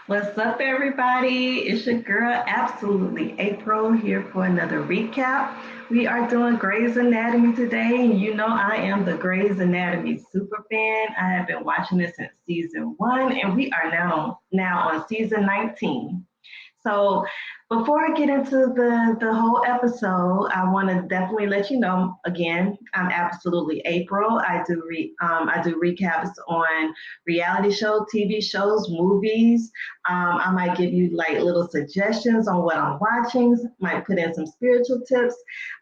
What's up, everybody? It's your girl, Absolutely April, here for another recap. We are doing Grey's Anatomy today, and you know I am the Grey's Anatomy super fan. I have been watching it since season one, and we are now on season 19. So before I get into the whole episode, I want to definitely let you know again, I'm absolutely April. I do recaps on reality show, TV shows, movies. I might give you like little suggestions on what I'm watching. Might put in some spiritual tips.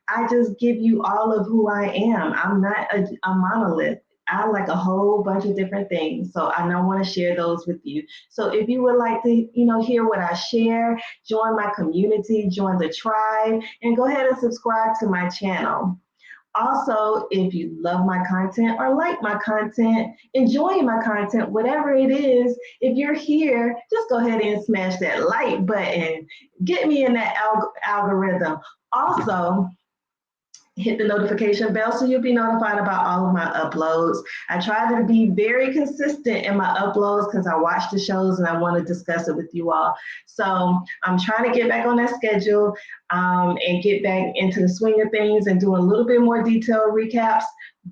I just give you all of who I am. I'm not a monolith. I like a whole bunch of different things. So I now want to share those with you. So if you would like to, hear what I share, join my community, join the tribe, and go ahead and subscribe to my channel. Also, if you love my content or like my content, enjoying my content, whatever it is, if you're here, just go ahead and smash that like button. Get me in that algorithm. Also, hit the notification bell so you'll be notified about all of my uploads. I try to be very consistent in my uploads because I watch the shows and I want to discuss it with you all. So I'm trying to get back on that schedule and get back into the swing of things and do a little bit more detailed recaps.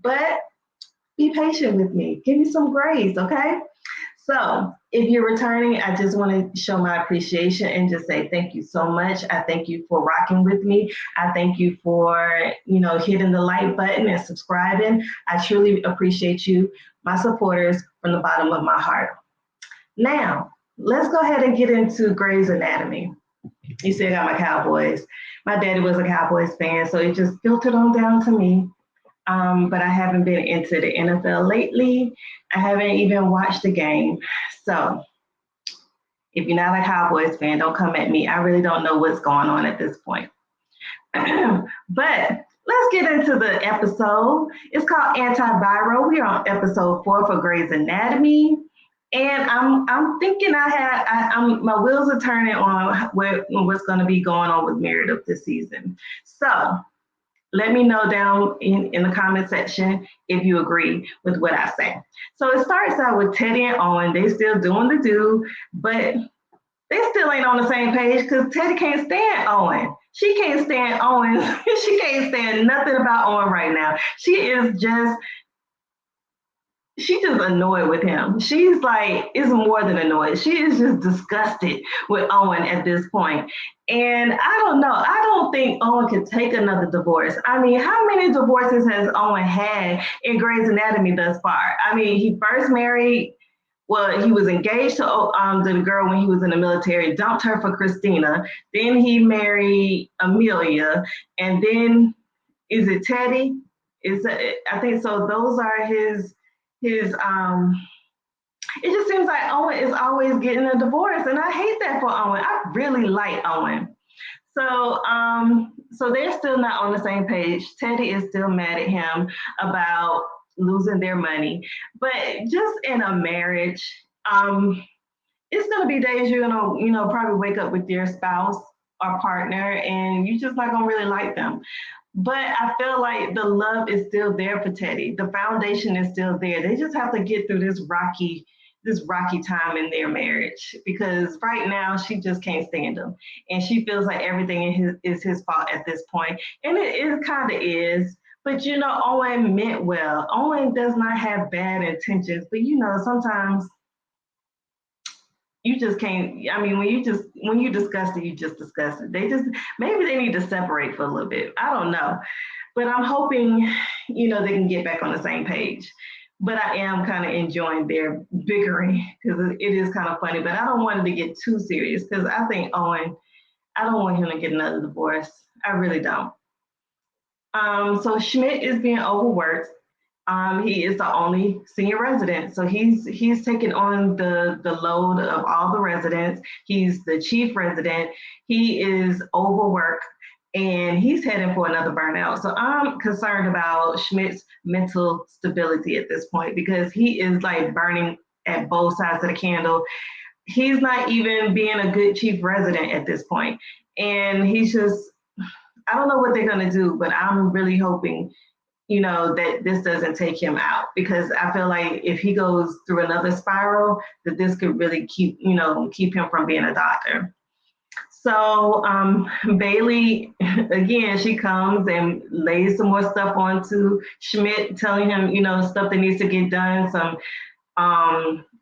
But be patient with me. Give me some grace, okay? So, if you're returning, I just want to show my appreciation and just say thank you so much. I thank you for rocking with me. I thank you for, hitting the like button and subscribing. I truly appreciate you, my supporters, from the bottom of my heart. Now, let's go ahead and get into Grey's Anatomy. You see, I got my Cowboys. My daddy was a Cowboys fan, so it just filtered on down to me. But I haven't been into the NFL lately. I haven't even watched the game. So if you're not a Cowboys fan, don't come at me. I really don't know what's going on at this point. But let's get into the episode. It's called Antiviral. We are on episode 4 for Grey's Anatomy. And I'm thinking my wheels are turning on what's going to be going on with Meredith this season. So let me know down in the comment section if you agree with what I say. So it starts out with Teddy and Owen. They still doing the do, but they still ain't on the same page because Teddy can't stand Owen. She can't stand Owen. She can't stand nothing about Owen right now. She's just annoyed with him. She's like, it's more than annoyed. She is just disgusted with Owen at this point. And I don't know. I don't think Owen could take another divorce. I mean, how many divorces has Owen had in Grey's Anatomy thus far? I mean, he first married, well, he was engaged to the girl when he was in the military, dumped her for Christina. Then he married Amelia. And then, is it Teddy? I think so. Those are his it just seems like Owen is always getting a divorce, and I hate that for Owen. I really like Owen. So they're still not on the same page. Teddy is still mad at him about losing their money. But just in a marriage, it's gonna be days you're gonna, probably wake up with your spouse or partner and you just not gonna really like them. But I feel like the love is still there for Teddy. The foundation is still there. They just have to get through this rocky time in their marriage because right now she just can't stand him and she feels like everything is his fault at this point, and it kind of is. But Owen meant well. Owen does not have bad intentions, but sometimes you just can't. I mean, when you discuss it, you just discuss it. Maybe they need to separate for a little bit. I don't know, but I'm hoping they can get back on the same page. But I am kind of enjoying their bickering because it is kind of funny. But I don't want it to get too serious because I think Owen. I don't want him to get another divorce. I really don't. So Schmidt is being overworked. He is the only senior resident, so he's taking on the load of all the residents. He's the chief resident. He is overworked, and he's heading for another burnout. So I'm concerned about Schmidt's mental stability at this point because he is like burning at both sides of the candle. He's not even being a good chief resident at this point, and he's just. I don't know what they're gonna do, but I'm really hoping that this doesn't take him out, because I feel like if he goes through another spiral, that this could really keep him from being a doctor. So Bailey, again, she comes and lays some more stuff onto Schmidt, telling him, stuff that needs to get done,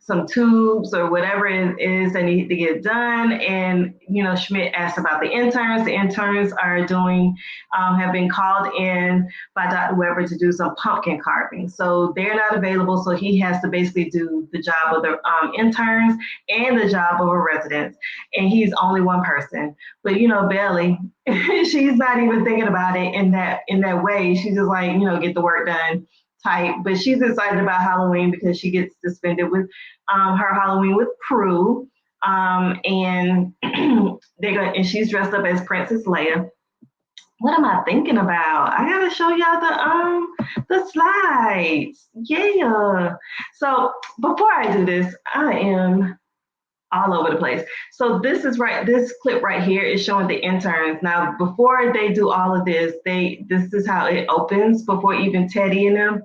some tubes or whatever it is that need to get done. And, Schmidt asked about the interns. The interns are have been called in by Dr. Weber to do some pumpkin carving. So they're not available. So he has to basically do the job of the interns and the job of a resident. And he's only one person. But, Bailey, she's not even thinking about it in that way. She's just like, get the work done type. But she's excited about Halloween because she gets to spend it with her Halloween with Prue. And and she's dressed up as Princess Leia. What am I thinking about? I gotta show y'all the slides. Yeah. So before I do this, I am all over the place. So this clip right here is showing the interns. Now, before they do all of this, this is how it opens before even Teddy and them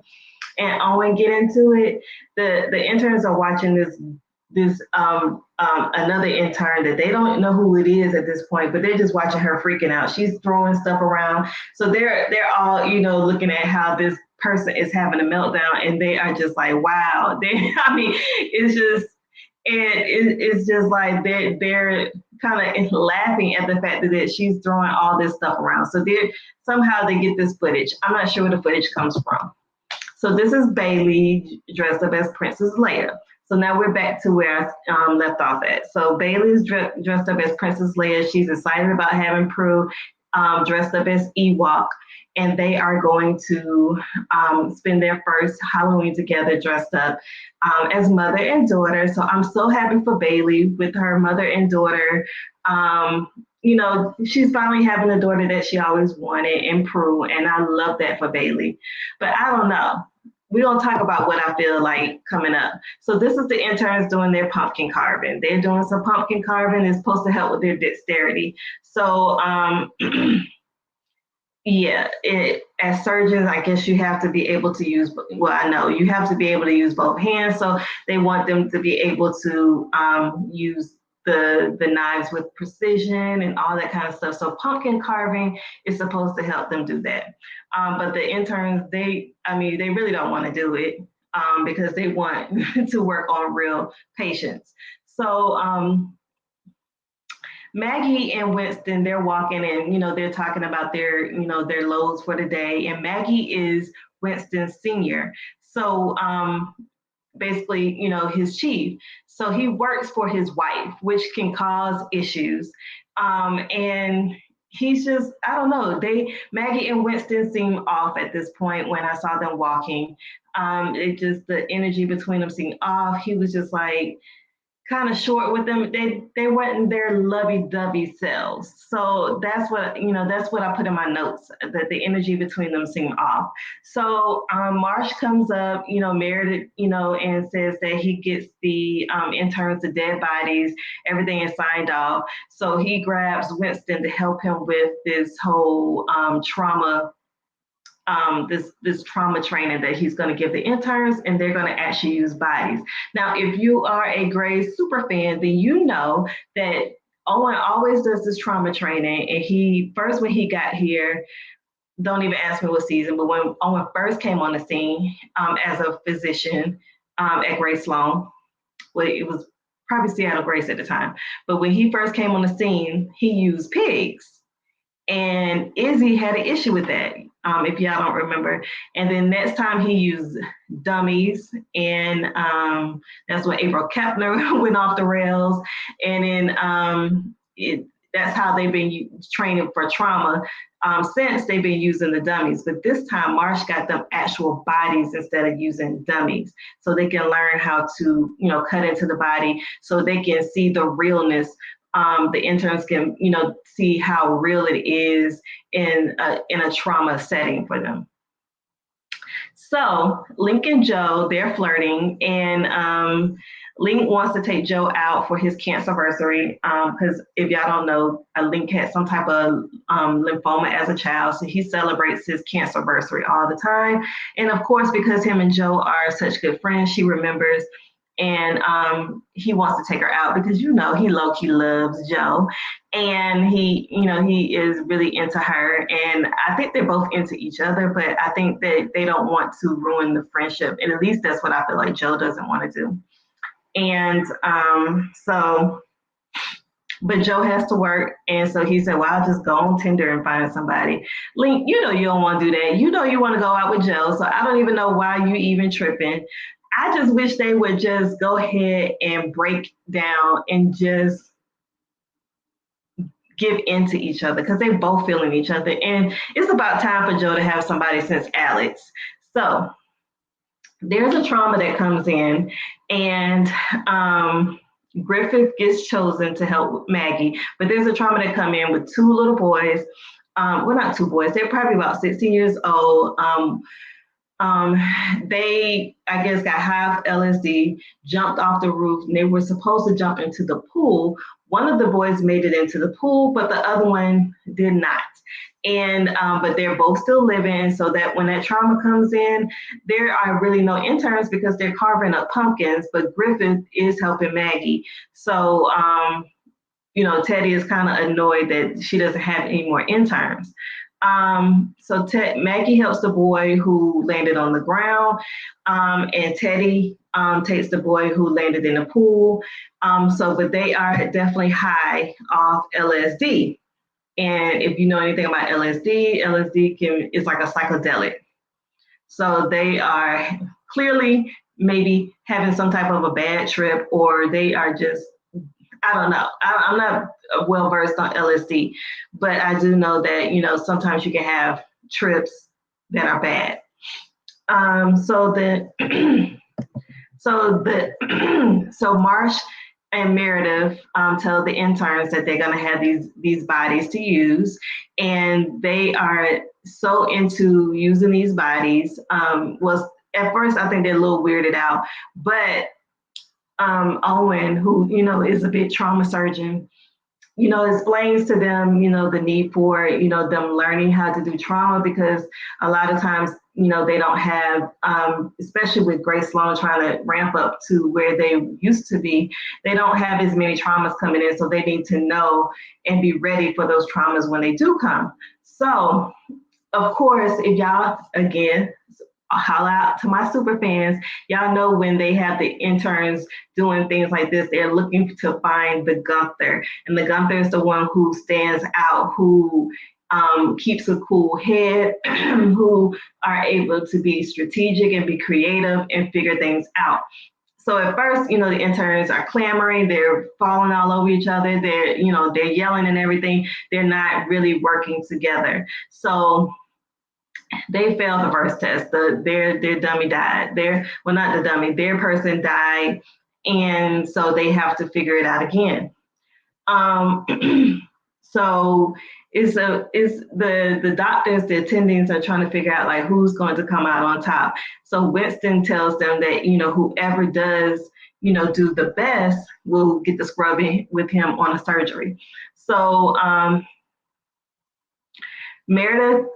and Owen get into it. The interns are watching this another intern that they don't know who it is at this point, but they're just watching her freaking out. She's throwing stuff around. So they're all, looking at how this person is having a meltdown, and they are just like, wow. It's just it's just like they're kind of laughing at the fact that she's throwing all this stuff around. So somehow they get this footage. I'm not sure where the footage comes from. So this is Bailey dressed up as Princess Leia. So now we're back to where I left off at. So Bailey's dressed up as Princess Leia. She's excited about having Prue dressed up as Ewok. And they are going to spend their first Halloween together dressed up as mother and daughter. So I'm so happy for Bailey with her mother and daughter. She's finally having a daughter that she always wanted in Prue, and I love that for Bailey. But I don't know. We're going to talk about what I feel like coming up. So this is the interns doing their pumpkin carving. They're doing some pumpkin carving. It's supposed to help with their dexterity. So, yeah, as surgeons, I guess you have to be able to use, I know you have to be able to use both hands. So they want them to be able to use the knives with precision and all that kind of stuff. So pumpkin carving is supposed to help them do that. But the interns, they really don't want to do it because they want to work on real patients. So Maggie and Winston, they're walking and, they're talking about their loads for the day. And Maggie is Winston's senior. So basically, his chief. So he works for his wife, which can cause issues. And he's just, I don't know, Maggie and Winston seem off at this point when I saw them walking. The energy between them seemed off. He was just like, kind of short with them. They weren't their lovey-dovey selves. So that's what I put in my notes, that the energy between them seemed off. So Marsh comes up, Meredith, and says that he gets the interns the dead bodies, everything is signed off. So he grabs Winston to help him with this whole trauma this trauma training that he's going to give the interns, and they're going to actually use bodies. Now, if you are a Grey's super fan, then you know that Owen always does this trauma training. And when he got here, don't even ask me what season, but when Owen first came on the scene as a physician at Grey Sloan, well, it was probably Seattle Grace at the time, but when he first came on the scene, he used pigs. And Izzy had an issue with that, if y'all don't remember. And then next time he used dummies, and that's when April Kepner went off the rails. And then that's how they've been training for trauma since they've been using the dummies. But this time, Marsh got them actual bodies instead of using dummies, so they can learn how to, cut into the body, so they can see the realness. The interns can, see how real it is in a trauma setting for them. So Link and Joe, they're flirting, and Link wants to take Joe out for his cancer anniversary because if y'all don't know, Link had some type of lymphoma as a child, so he celebrates his cancer anniversary all the time. And of course, because him and Joe are such good friends, she remembers, and he wants to take her out because he low key loves Joe, and he is really into her, and I think they're both into each other, but I think that they don't want to ruin the friendship, and at least that's what I feel like Joe doesn't want to do. And but Joe has to work, and so he said, "Well, I'll just go on Tinder and find somebody." Link, you don't want to do that. You want to go out with Joe, so I don't even know why you even tripping. I just wish they would just go ahead and break down and just give into each other because they're both feeling each other, and it's about time for Joe to have somebody since Alex. So there's a trauma that comes in, and Griffith gets chosen to help Maggie, but there's a trauma that come in with two little boys. Well, not two boys, they're probably about 16 years old. They, I guess, got high off LSD, jumped off the roof, and they were supposed to jump into the pool. One of the boys made it into the pool, but the other one did not. And but they're both still living, so that when that trauma comes in, there are really no interns because they're carving up pumpkins, but Griffith is helping Maggie. So Teddy is kind of annoyed that she doesn't have any more interns. So Maggie helps the boy who landed on the ground, and Teddy takes the boy who landed in the pool. But they are definitely high off LSD. And if you know anything about LSD, is like a psychedelic. So they are clearly maybe having some type of a bad trip, or they are just, I don't know. I'm not well versed on LSD, but I do know that, sometimes you can have trips that are bad. So Marsh and Meredith tell the interns that they're going to have these bodies to use, and they are so into using these bodies. Was at first I think they're a little weirded out, but Owen, who is a big trauma surgeon, explains to them, the need for, them learning how to do trauma, because a lot of times, they don't have, especially with Grace Sloan trying to ramp up to where they used to be, they don't have as many traumas coming in. So they need to know and be ready for those traumas when they do come. So, of course, if y'all, again, holla out to my super fans. Y'all know when they have the interns doing things like this, they're looking to find the Gunther. And the Gunther is the one who stands out, who keeps a cool head, who are able to be strategic and be creative and figure things out. So at first, the interns are clamoring, they're falling all over each other, they're yelling and everything. They're not really working together. So they failed the first test. Their dummy died. Not the dummy, their person died, and so they have to figure it out again. So the doctors, the attendings are trying to figure out like who's going to come out on top. So Winston tells them that whoever does do the best will get the scrubbing with him on a surgery. So Meredith,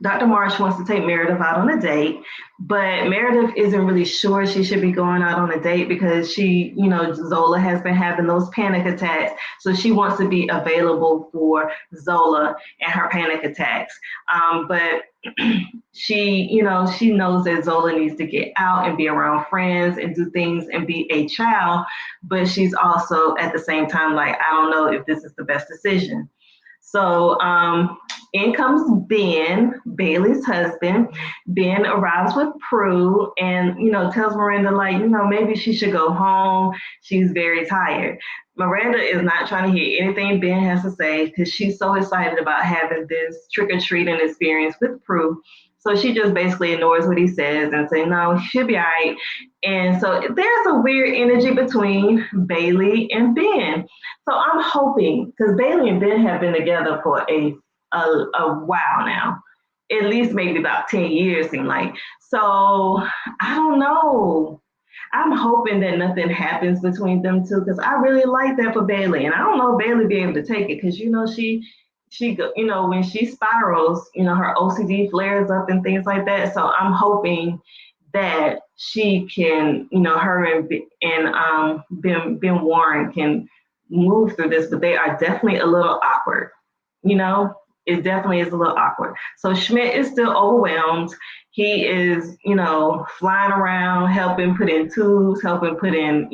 Dr. Marsh wants to take Meredith out on a date, but Meredith isn't really sure she should be going out on a date because she, Zola has been having those panic attacks. So she wants to be available for Zola and her panic attacks. But she knows that Zola needs to get out and be around friends and do things and be a child. But she's also at the same time like, I don't know if this is the best decision. So in comes Ben, Bailey's husband. Ben arrives with Prue and, tells Miranda, like, maybe she should go home. She's very tired. Miranda is not trying to hear anything Ben has to say because she's so excited about having this trick-or-treating experience with Prue. So she just basically ignores what he says and say, no, she'll be all right. And so there's a weird energy between Bailey and Ben. So I'm hoping, because Bailey and Ben have been together for a while now, at least maybe about 10 years, seem like. So I don't know. I'm hoping that nothing happens between them two because I really like that for Bailey, and I don't know if Bailey be able to take it because when she spirals, her OCD flares up and things like that. So I'm hoping that she can, her and Ben Warren can move through this, but they are definitely a little awkward. You know, it definitely is a little awkward. So Schmidt is still overwhelmed. He is, flying around, helping put in tubes, helping put in,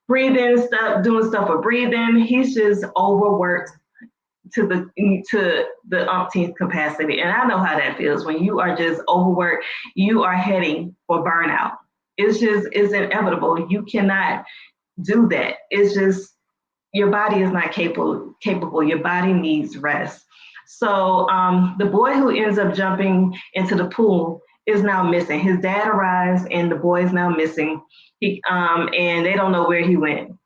breathing stuff, doing stuff for breathing. He's just overworked to the umpteenth capacity. And I know how that feels when you are just overworked, you are heading for burnout. It's inevitable. You cannot do that. It's just your body is not capable. Your body needs rest. So the boy who ends up jumping into the pool is now missing. His dad arrives and the boy is now missing. And they don't know where he went.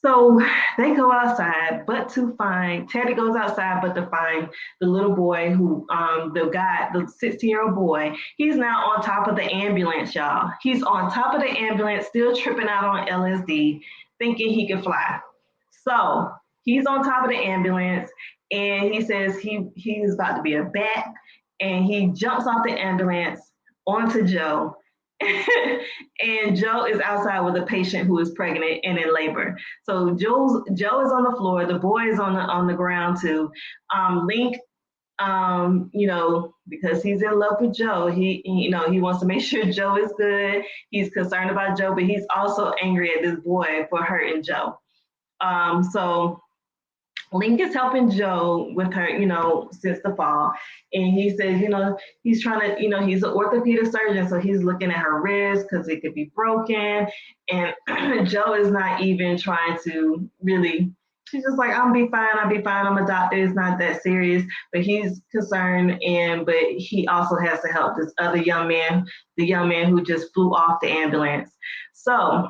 So they go outside, but to find Teddy goes outside, but to find the little boy the 16-year-old boy, he's now on top of the ambulance, y'all. He's on top of the ambulance, still tripping out on LSD, thinking he can fly. So he's on top of the ambulance, and he says he's about to be a bat, and he jumps off the ambulance onto Joe. And Joe is outside with a patient who is pregnant and in labor. So Joe is on the floor. The boy is on the ground too. Link, because he's in love with Joe, he wants to make sure Joe is good. He's concerned about Joe, but he's also angry at this boy for hurting Joe. So Link is helping Joe with her, since the fall. And he says, he's trying to, he's an orthopedic surgeon. So he's looking at her wrist because it could be broken. And Joe is not even trying to really, she's just like, I'll be fine. I'm a doctor. It's not that serious. But he's concerned. But he also has to help this other young man, the young man who just flew off the ambulance. So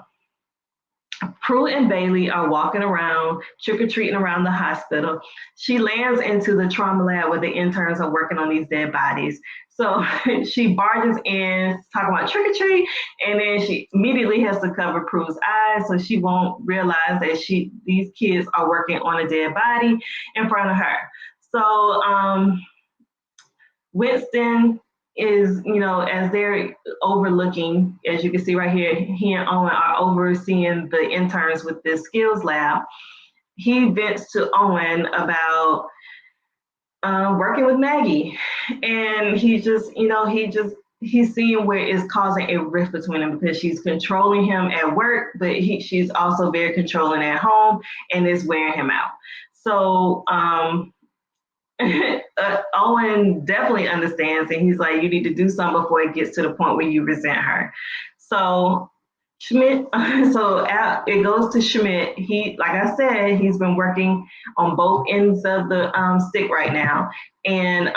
Prue and Bailey are walking around, trick-or-treating around the hospital. She lands into the trauma lab where the interns are working on these dead bodies. So she barges in, talking about trick-or-treat, and then she immediately has to cover Prue's eyes so she won't realize that these kids are working on a dead body in front of her. So Winston is, as they're overlooking, as you can see right here, he and Owen are overseeing the interns with this skills lab. He vents to Owen about working with Maggie. And he's seeing where it's causing a rift between them because she's controlling him at work, but she's also very controlling at home and it's wearing him out. So, Owen definitely understands, and he's like, you need to do something before it gets to the point where you resent her. So Schmidt, it goes to Schmidt. He, like I said, he's been working on both ends of the stick right now, and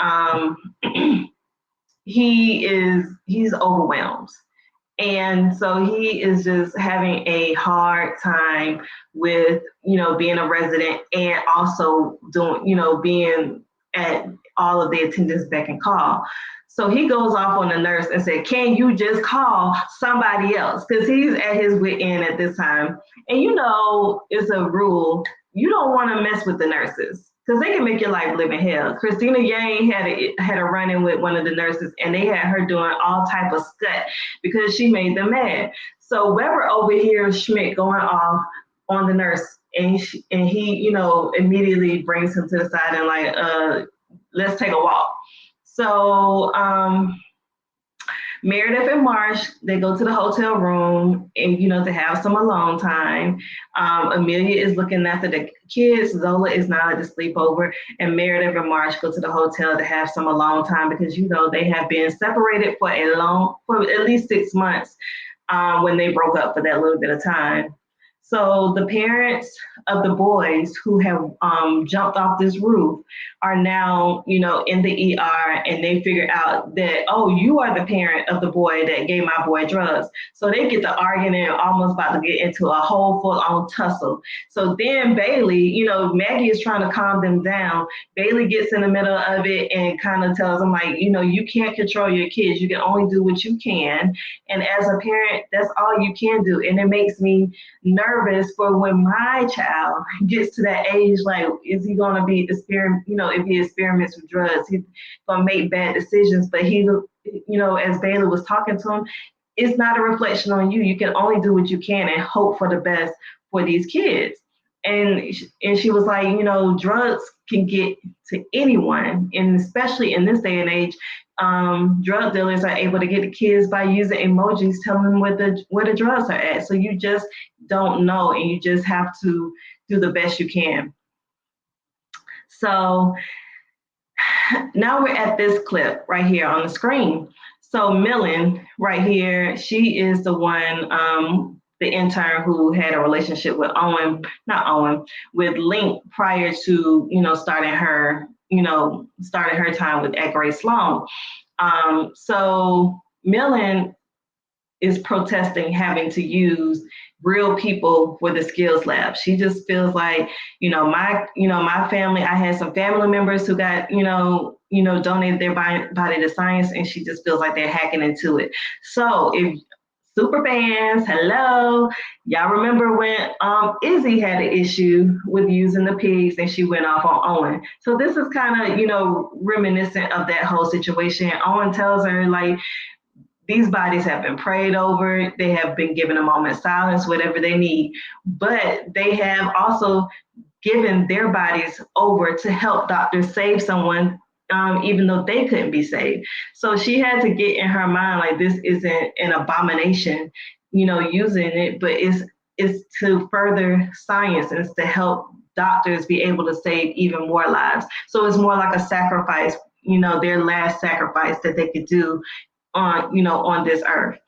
he's overwhelmed. And so he is just having a hard time with, being a resident and also being at all of the attendants beck and call. So he goes off on the nurse and said, can you just call somebody else? Because he's at his wit end at this time. And it's a rule, you don't want to mess with the nurses because they can make your life live in hell. Christina Yang had a run-in with one of the nurses, and they had her doing all type of scut because she made them mad. So Weber overhears Schmidt going off on the nurse, and he immediately brings him to the side and like, let's take a walk. So Meredith and Marsh, they go to the hotel room and, to have some alone time. Amelia is looking after the kids. Zola is now at the sleepover, and Meredith and Marsh go to the hotel to have some alone time because, they have been separated for at least 6 months when they broke up for that little bit of time. So the parents of the boys who have jumped off this roof are now, in the ER, and they figure out that, oh, you are the parent of the boy that gave my boy drugs. So they get to arguing and almost about to get into a whole full-on tussle. So then Bailey, Maggie is trying to calm them down. Bailey gets in the middle of it and kind of tells them, like, you can't control your kids. You can only do what you can. And as a parent, that's all you can do. And it makes me nervous for when my child gets to that age. Like, is he going to be if he experiments with drugs, he's going to make bad decisions. But he, as Bailey was talking to him, it's not a reflection on you. You can only do what you can and hope for the best for these kids. And she was like, drugs can get to anyone, and especially in this day and age, drug dealers are able to get the kids by using emojis telling them where the drugs are at. So you just don't know, and you just have to do the best you can. So now we're at this clip right here on the screen. So Millen right here, she is the one, the intern who had a relationship with with Link prior to, starting her time with at Gray Sloan. So Millen is protesting having to use real people for the skills lab. She just feels like, my family, I had some family members who got, donated their body to science, and she just feels like they're hacking into it. So if super fans, hello, y'all remember when Izzy had an issue with using the pigs and she went off on Owen. So this is kind of, reminiscent of that whole situation. Owen tells her, like, these bodies have been prayed over. They have been given a moment of silence, whatever they need. But they have also given their bodies over to help doctors save someone, even though they couldn't be saved. So she had to get in her mind, like, this isn't an abomination, using it, but it's to further science and it's to help doctors be able to save even more lives. So it's more like a sacrifice, their last sacrifice that they could do on this earth.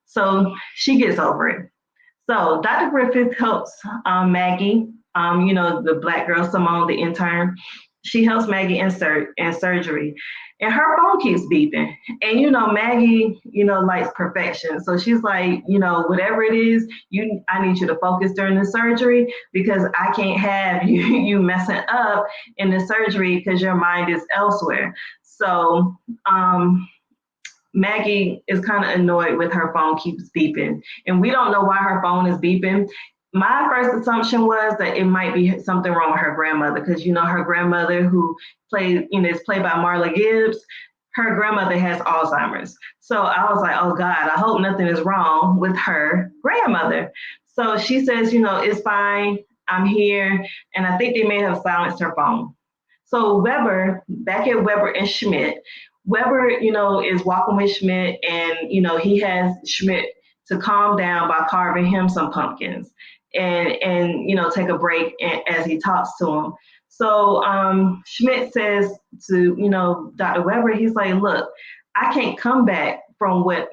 So she gets over it. So Dr. Griffith helps Maggie, the black girl Simone, the intern. She helps Maggie in surgery, and her phone keeps beeping. And Maggie, likes perfection, so she's like, whatever it is, I need you to focus during the surgery, because I can't have you messing up in the surgery because your mind is elsewhere. So Maggie is kind of annoyed with her phone keeps beeping, and we don't know why her phone is beeping. My first assumption was that it might be something wrong with her grandmother, because her grandmother, who is played by Marla Gibbs, her grandmother has Alzheimer's. So I was like, oh God, I hope nothing is wrong with her grandmother. So she says, it's fine, I'm here, and I think they may have silenced her phone. So Weber, back at Weber and Schmidt, Weber, is walking with Schmidt, and, he has Schmidt to calm down by carving him some pumpkins and take a break as he talks to him. So Schmidt says to, Dr. Weber, he's like, look, I can't come back from what,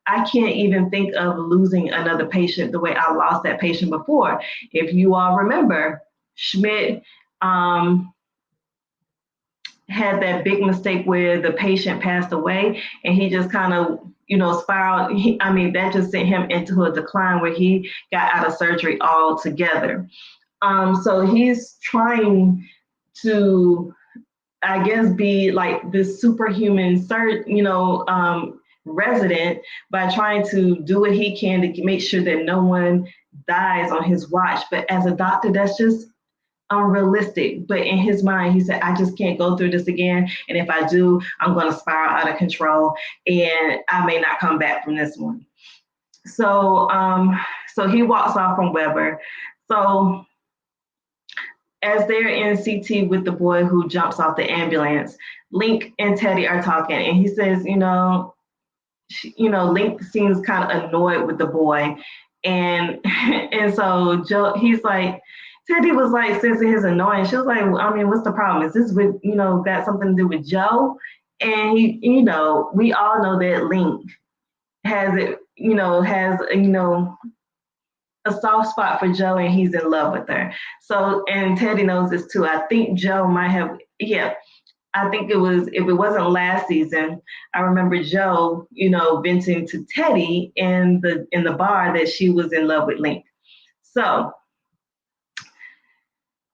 I can't even think of losing another patient the way I lost that patient before. If you all remember, Schmidt, had that big mistake where the patient passed away, and he just kind of, spiraled. That just sent him into a decline where he got out of surgery altogether. So he's trying to, I guess, be like this superhuman resident by trying to do what he can to make sure that no one dies on his watch. But as a doctor, that's just unrealistic. But in his mind, he said, I just can't go through this again. And if I do, I'm going to spiral out of control, and I may not come back from this one. So, so he walks off from Weber. So as they're in CT with the boy who jumps off the ambulance, Link and Teddy are talking, and he says, Link seems kind of annoyed with the boy. And so Joe, he's like, Teddy was like sensing his annoyance. She was like, what's the problem? Is this with, got something to do with Joe? And he, we all know that Link has it, a soft spot for Joe and he's in love with her. So, and Teddy knows this too. I think Joe might have, yeah, I think it was, if it wasn't last season, I remember Joe, venting to Teddy in the bar that she was in love with Link. So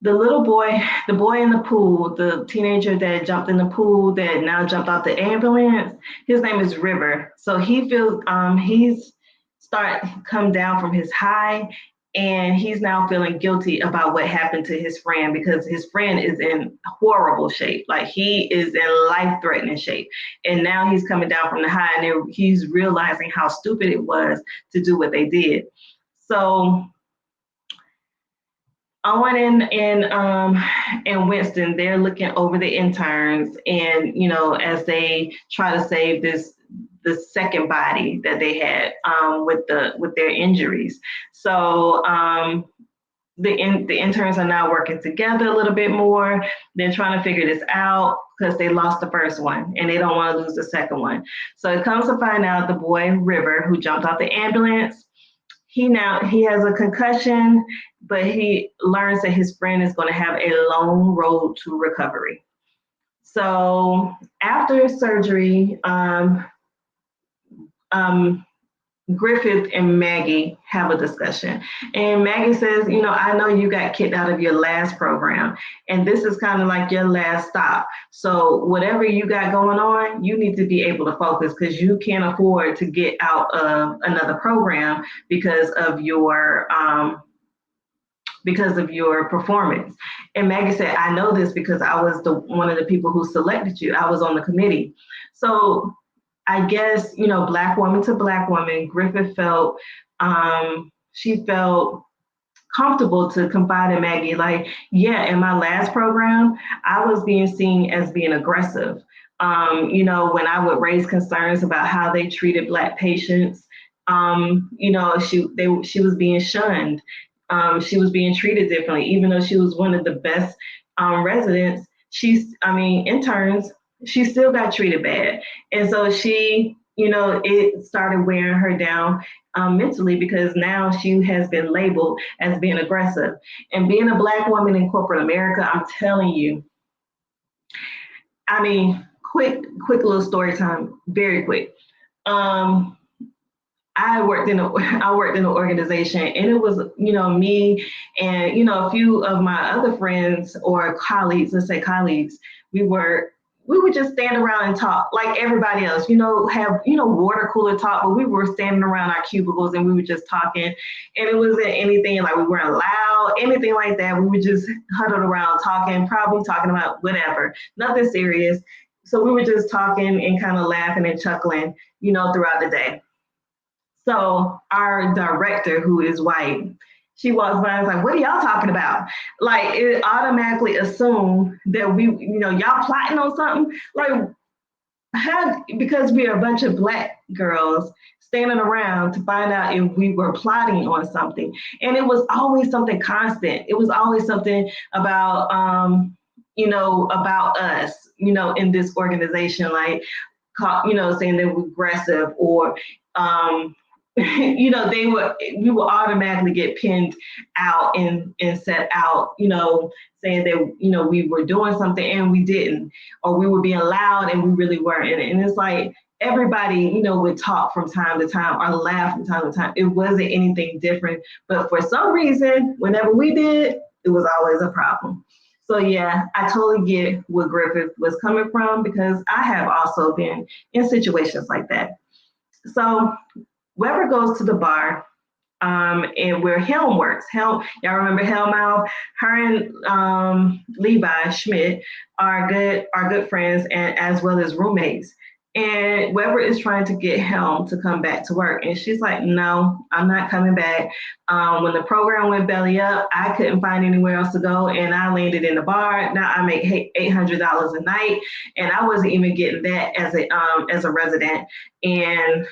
the boy in the pool, the teenager that jumped in the pool that now jumped out the ambulance, his name is River. So he feels he's start come down from his high, and he's now feeling guilty about what happened to his friend because his friend is in horrible shape. Like he is in life-threatening shape. And now he's coming down from the high and he's realizing how stupid it was to do what they did. So Owen and Winston, they're looking over the interns, and as they try to save the second body that they had with their injuries. So the interns are now working together a little bit more. They're trying to figure this out because they lost the first one and they don't want to lose the second one. So it comes to find out the boy River, who jumped out the ambulance, he has a concussion, but he learns that his friend is going to have a long road to recovery. So after surgery, Griffith and Maggie have a discussion. And Maggie says, I know you got kicked out of your last program, and this is kind of like your last stop. So whatever you got going on, you need to be able to focus because you can't afford to get out of another program because of your performance. And Maggie said, I know this because I was one of the people who selected you. I was on the committee. So I guess, black woman to black woman, Griffith felt, she felt comfortable to confide in Maggie. Like, yeah, in my last program, I was being seen as being aggressive. When I would raise concerns about how they treated Black patients, she was being shunned. She was being treated differently, even though she was one of the best residents. Interns, she still got treated bad. And so it started wearing her down mentally because now she has been labeled as being aggressive. And being a Black woman in corporate America, I'm telling you, quick little story time, very quick. I worked in an organization, and it was me and a few of my other friends or colleagues, let's say colleagues. We would just stand around and talk like everybody else, have water cooler talk, but we were standing around our cubicles and we were just talking, and it wasn't anything like we weren't loud, anything like that. We were just huddled around talking, probably talking about whatever, nothing serious. So we were just talking and kind of laughing and chuckling, throughout the day. So our director, who is white, she walks by and is like, what are y'all talking about? Like, it automatically assumed that y'all plotting on something. Like, because we are a bunch of Black girls standing around to find out if we were plotting on something. And it was always something constant. It was always something about, about us, in this organization, like, saying they were aggressive or, we would automatically get pinned out and set out, saying that, we were doing something and we didn't, or we were being loud and we really weren't in it. And it's like everybody, would talk from time to time or laugh from time to time. It wasn't anything different, but for some reason, whenever we did, it was always a problem. So yeah, I totally get where Griffith was coming from because I have also been in situations like that. So Weber goes to the bar, and where Helm works. Y'all remember Helm? Her and Levi Schmidt are good friends, and as well as roommates. And Weber is trying to get Helm to come back to work, and she's like, "No, I'm not coming back." When the program went belly up, I couldn't find anywhere else to go, and I landed in the bar. Now I make $800 a night, and I wasn't even getting that as a resident. And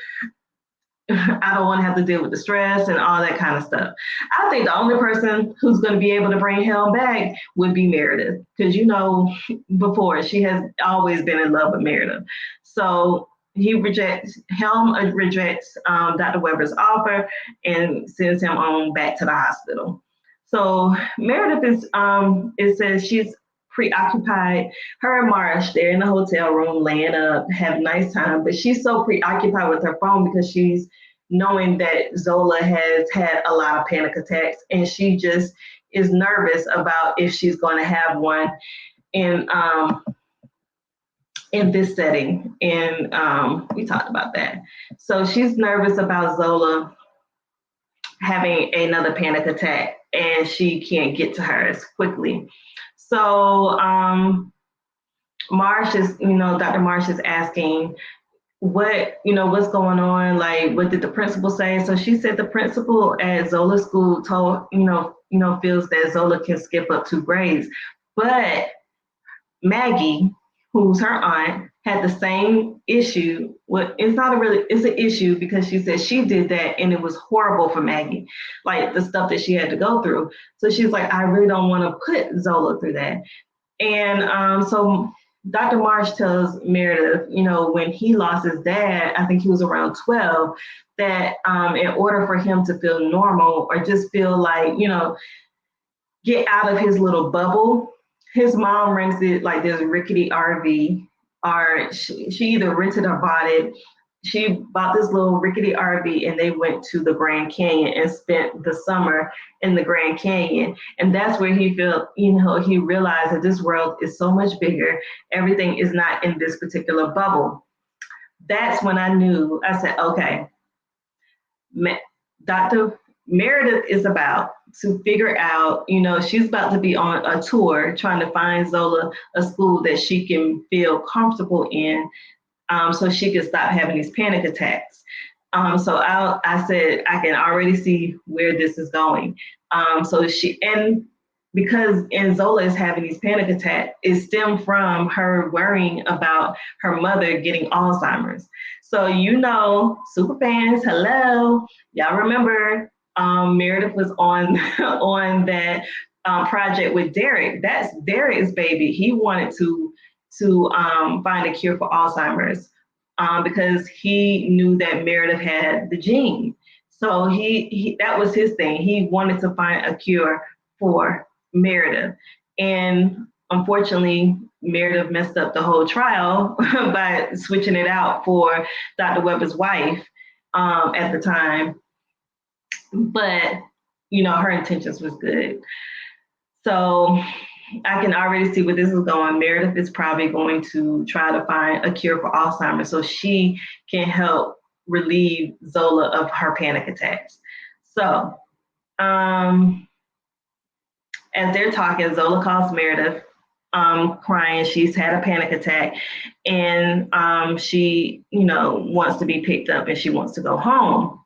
I don't want to have to deal with the stress and all that kind of stuff. I think the only person who's going to be able to bring Helm back would be Meredith, because before she has always been in love with Meredith. So Helm rejects Dr. Weber's offer and sends him on back to the hospital. So Meredith it says she's preoccupied. Her and Marsh, they're in the hotel room, laying up, have a nice time, but she's so preoccupied with her phone because she's knowing that Zola has had a lot of panic attacks, and she just is nervous about if she's going to have one in in this setting. And we talked about that. So she's nervous about Zola having another panic attack, and she can't get to her as quickly. So Marsh is, Dr. Marsh is asking what's going on, like what did the principal say. So she said the principal at Zola school told feels that Zola can skip up 2 grades, but Maggie, who's her aunt, had the same issue. Well, it's an issue because she said she did that and it was horrible for Maggie, like the stuff that she had to go through. So she's like, I really don't want to put Zola through that. And so Dr. Marsh tells Meredith, when he lost his dad, I think he was around 12, that in order for him to feel normal or just feel like, get out of his little bubble, his mom rented like this rickety RV, or she either rented or bought it. She bought this little rickety RV and they went to the Grand Canyon and spent the summer in the Grand Canyon. And that's where he felt, he realized that this world is so much bigger. Everything is not in this particular bubble. That's when I knew, I said, okay, Dr. Meredith is about to figure out, she's about to be on a tour trying to find Zola a school that she can feel comfortable in, so she can stop having these panic attacks. So I said, I can already see where this is going. Because Zola is having these panic attacks, it stemmed from her worrying about her mother getting Alzheimer's. So, super fans, hello. Y'all remember Meredith was on on that project with Derek. That's Derek's baby. He wanted to find a cure for Alzheimer's because he knew that Meredith had the gene. So he that was his thing. He wanted to find a cure for Meredith. And unfortunately, Meredith messed up the whole trial by switching it out for Dr. Weber's wife at the time. But, her intentions was good. So I can already see where this is going. Meredith is probably going to try to find a cure for Alzheimer's so she can help relieve Zola of her panic attacks. So, as they're talking, Zola calls Meredith, crying. She's had a panic attack, and she, wants to be picked up and she wants to go home.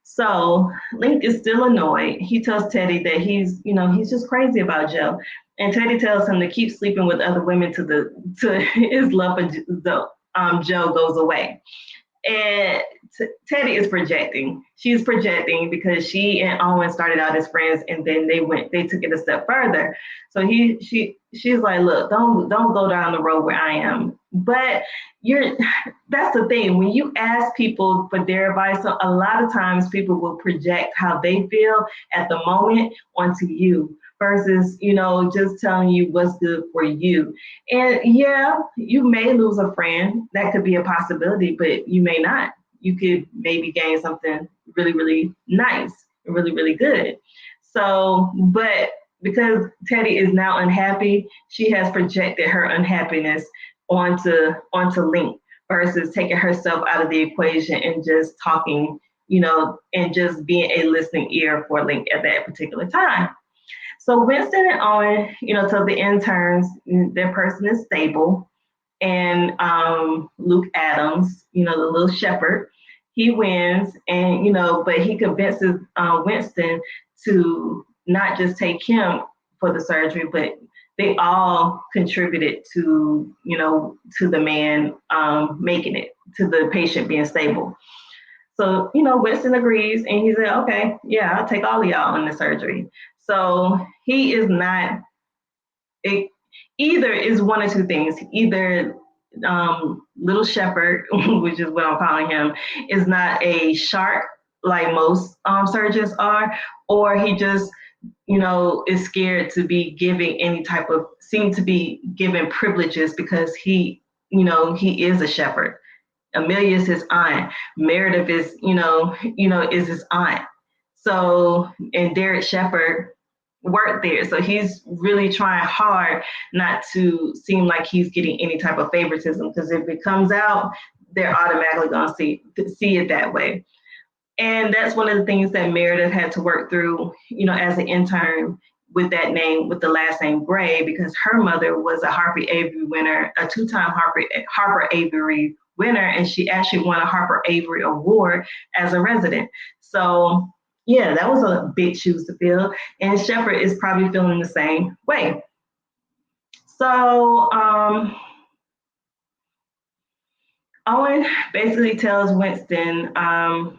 So Link is still annoyed. He tells Teddy that he's just crazy about Joe, and Teddy tells him to keep sleeping with other women to his love for Joe goes away. And Teddy is projecting. She's projecting because she and Owen started out as friends, and then they took it a step further. So she's like, look, don't go down the road where I am. But that's the thing. When you ask people for their advice, a lot of times people will project how they feel at the moment onto you versus, just telling you what's good for you. And yeah, you may lose a friend. That could be a possibility, but you may not. You could maybe gain something really, really nice, really, really good. So, but because Teddy is now unhappy, she has projected her unhappiness onto Link versus taking herself out of the equation and just talking, and just being a listening ear for Link at that particular time. So Winston and Owen, tell the interns their person is stable. And Luke Adams, the little shepherd, he wins. And, but he convinces Winston to not just take him for the surgery, but they all contributed to, to the man making it, to the patient being stable. So, Winston agrees and he said, okay, yeah, I'll take all of y'all on the surgery. So he is not, either is one or two things. Either little shepherd, which is what I'm calling him, is not a shark like most surgeons are, or he just, is scared to be giving any type of, seem to be given privileges because he is a shepherd. Amelia is his aunt. Meredith is, is his aunt. So, and Derek Shepherd worked there. So he's really trying hard not to seem like he's getting any type of favoritism, because if it comes out, they're automatically going to see it that way. And that's one of the things that Meredith had to work through, as an intern with that name, with the last name Gray, because her mother was a Harper Avery winner, a two-time Harper Avery winner, and she actually won a Harper Avery Award as a resident. So yeah, that was a big shoes to fill. And Shepard is probably feeling the same way. So Owen basically tells Winston, after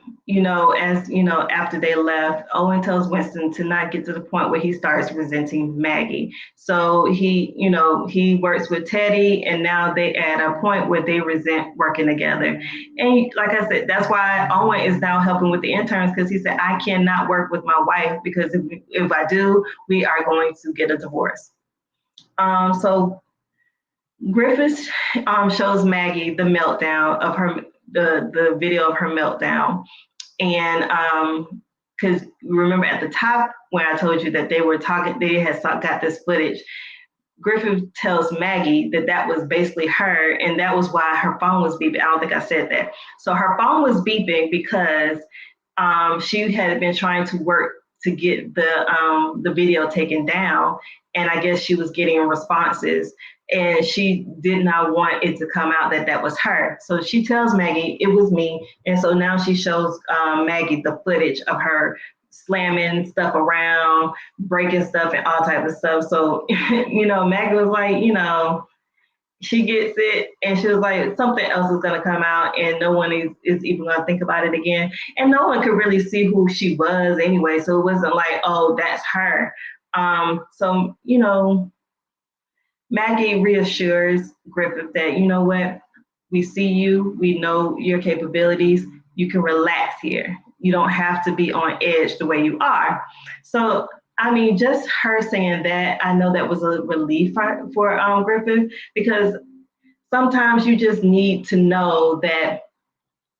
they left, Owen tells Winston to not get to the point where he starts resenting Maggie. So he works with Teddy, and now they at a point where they resent working together. And like I said, that's why Owen is now helping with the interns, because he said, I cannot work with my wife, because if I do, we are going to get a divorce. So Griffiths shows Maggie the meltdown of her, the video of her meltdown, and because remember at the top when I told you that they were talking, they had got this footage. Griffith tells Maggie that was basically her, and that was why her phone was beeping. I don't think I said that. So her phone was beeping because she had been trying to work to get the video taken down, and I guess she was getting responses, and she did not want it to come out that was her. So she tells Maggie it was me, and so now she shows Maggie the footage of her slamming stuff around, breaking stuff, and all type of stuff. So Maggie was like, she gets it, and she was like, something else is going to come out, and no one is even going to think about it again. And no one could really see who she was anyway, so it wasn't like, oh, that's her. So Maggie reassures Griffith that, you know what, we see you, we know your capabilities, you can relax here. You don't have to be on edge the way you are. So I mean, just her saying that, I know that was a relief for Griffith, because sometimes you just need to know that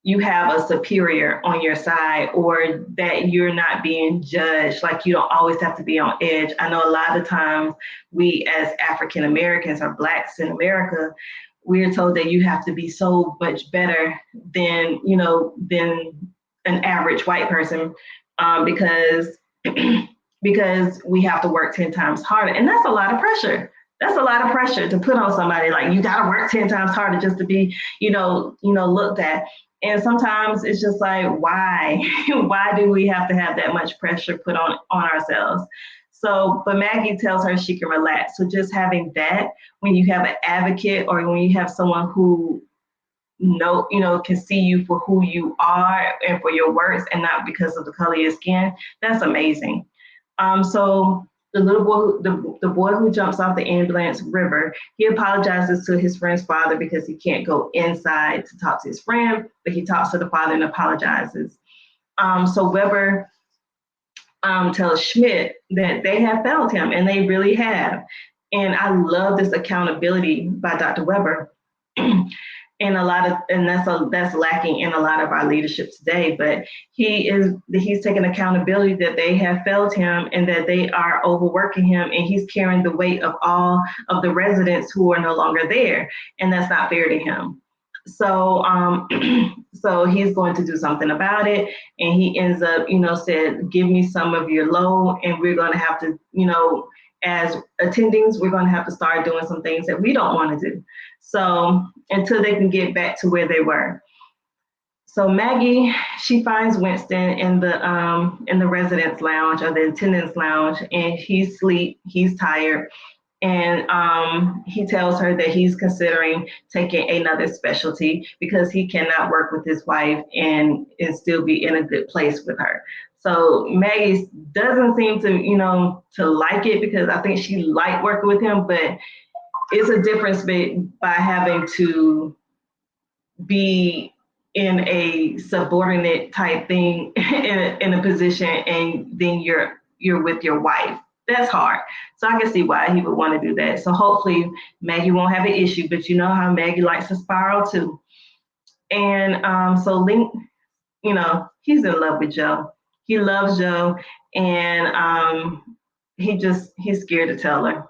you have a superior on your side, or that you're not being judged. Like, you don't always have to be on edge. I know a lot of times we as African Americans or Blacks in America, we're told that you have to be so much better than, than an average white person, because because we have to work 10 times harder. And that's a lot of pressure. That's a lot of pressure to put on somebody. Like, you got to work 10 times harder just to be, looked at. And sometimes it's just like, why? Why do we have to have that much pressure put on ourselves? So, but Maggie tells her she can relax. So just having that, when you have an advocate, or when you have someone who can see you for who you are and for your works, and not because of the color of your skin, that's amazing. So the little boy, the boy who jumps off the ambulance river, he apologizes to his friend's father because he can't go inside to talk to his friend, but he talks to the father and apologizes. So Weber tells Schmidt that they have failed him, and they really have. And I love this accountability by Dr. Weber. And that's lacking in a lot of our leadership today. But he's taking accountability that they have failed him, and that they are overworking him, and he's carrying the weight of all of the residents who are no longer there, and that's not fair to him. So so he's going to do something about it, and he ends up, said, give me some of your load, and we're going to have to, as attendings, we're going to have to start doing some things that we don't want to do. So until they can get back to where they were. So Maggie, she finds Winston in the residence lounge, or the attendance lounge, and he's asleep, he's tired. And he tells her that he's considering taking another specialty because he cannot work with his wife and still be in a good place with her. So Maggie doesn't seem to, to like it, because I think she liked working with him, but it's a difference by having to be in a subordinate type thing in a position, and then you're with your wife. That's hard. So I can see why he would want to do that. So hopefully Maggie won't have an issue, but you know how Maggie likes to spiral too. And so Link, he's in love with Joe. He loves Joe, and he's scared to tell her.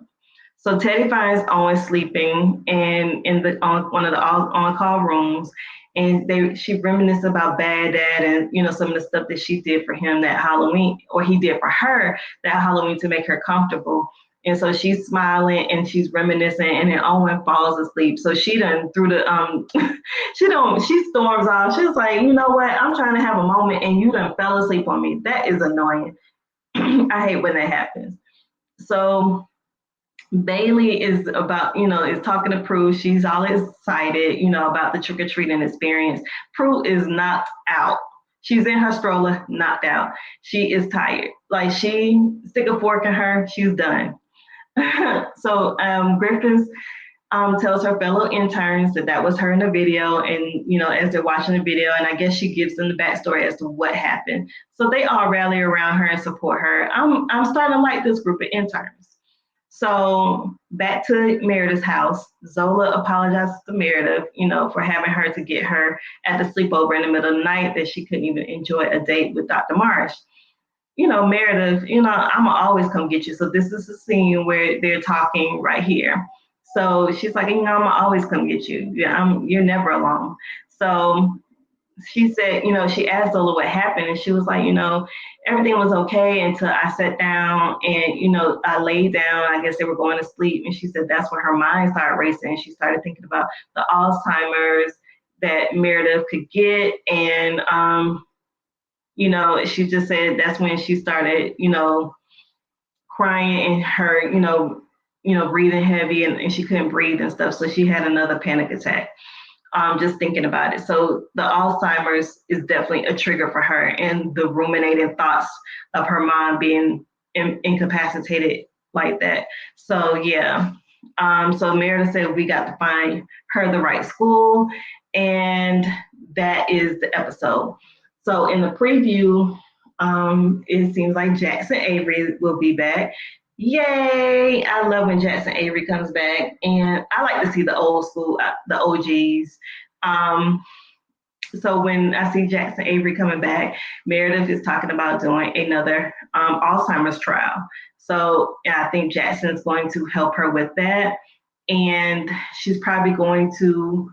So Teddy finds Owen sleeping in the on one of the on-call rooms, and she reminisces about Bad Dad and some of the stuff that she did for him that Halloween, or he did for her that Halloween to make her comfortable. And so she's smiling and she's reminiscing, and then Owen falls asleep. So she done through the she storms off. She was like, you know what? I'm trying to have a moment, and you done fell asleep on me. That is annoying. I hate when that happens. So Bailey is is talking to Prue. She's all excited, about the trick or treating experience. Prue is knocked out. She's in her stroller, knocked out. She is tired. Like, she stick a fork in her, she's done. So Griffiths tells her fellow interns that was her in the video, and as they're watching the video, and I guess she gives them the backstory as to what happened. So they all rally around her and support her. I'm starting to like this group of interns. So back to Meredith's house, Zola apologizes to Meredith, for having her to get her at the sleepover in the middle of the night, that she couldn't even enjoy a date with Dr. Marsh. Meredith, I'm gonna always come get you. So this is the scene where they're talking right here. So she's like, I'm gonna always come get you. Yeah, you're never alone. So she said, she asked Zola what happened, and she was like, everything was okay until I sat down and, I laid down. I guess they were going to sleep. And she said that's when her mind started racing. And she started thinking about the Alzheimer's that Meredith could get. And, she just said that's when she started, crying, and her, breathing heavy, and she couldn't breathe and stuff. So she had another panic attack. Just thinking about it. So the Alzheimer's is definitely a trigger for her, and the ruminating thoughts of her mom being incapacitated like that. So yeah. So Meredith said we got to find her the right school, and that is the episode. So in the preview, it seems like Jackson Avery will be back. Yay! I love when Jackson Avery comes back, and I like to see the old school, the OGs. So when I see Jackson Avery coming back, Meredith is talking about doing another Alzheimer's trial. So I think Jackson is going to help her with that, and she's probably going to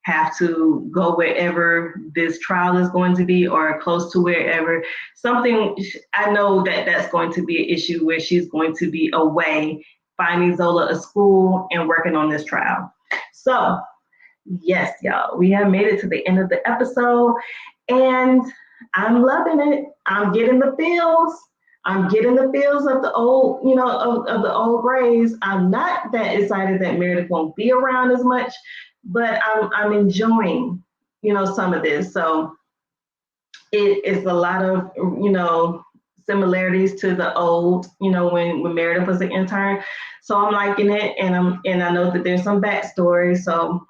have to go wherever this trial is going to be, or close to wherever. Something, I know that's going to be an issue where she's going to be away, finding Zola a school and working on this trial. So yes, y'all, we have made it to the end of the episode, and I'm loving it. I'm getting the feels. I'm getting the feels of the old, of the old Grays. I'm not that excited that Meredith won't be around as much, but I'm enjoying, some of this. So it is a lot of, similarities to the old, when Meredith was an intern. So I'm liking it, and I know that there's some backstory. So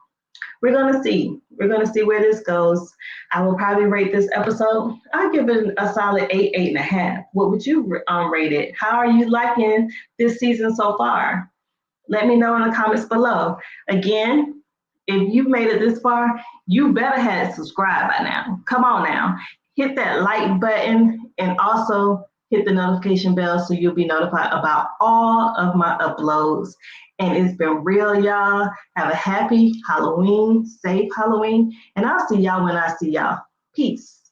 we're gonna see. We're gonna see where this goes. I will probably rate this episode. I'll give it a solid 8.5. What would you rate it? How are you liking this season so far? Let me know in the comments below. Again, if you've made it this far, you better have subscribed by now. Come on now. Hit that like button, and also hit the notification bell so you'll be notified about all of my uploads. And it's been real, y'all. Have a happy Halloween, safe Halloween, and I'll see y'all when I see y'all. Peace.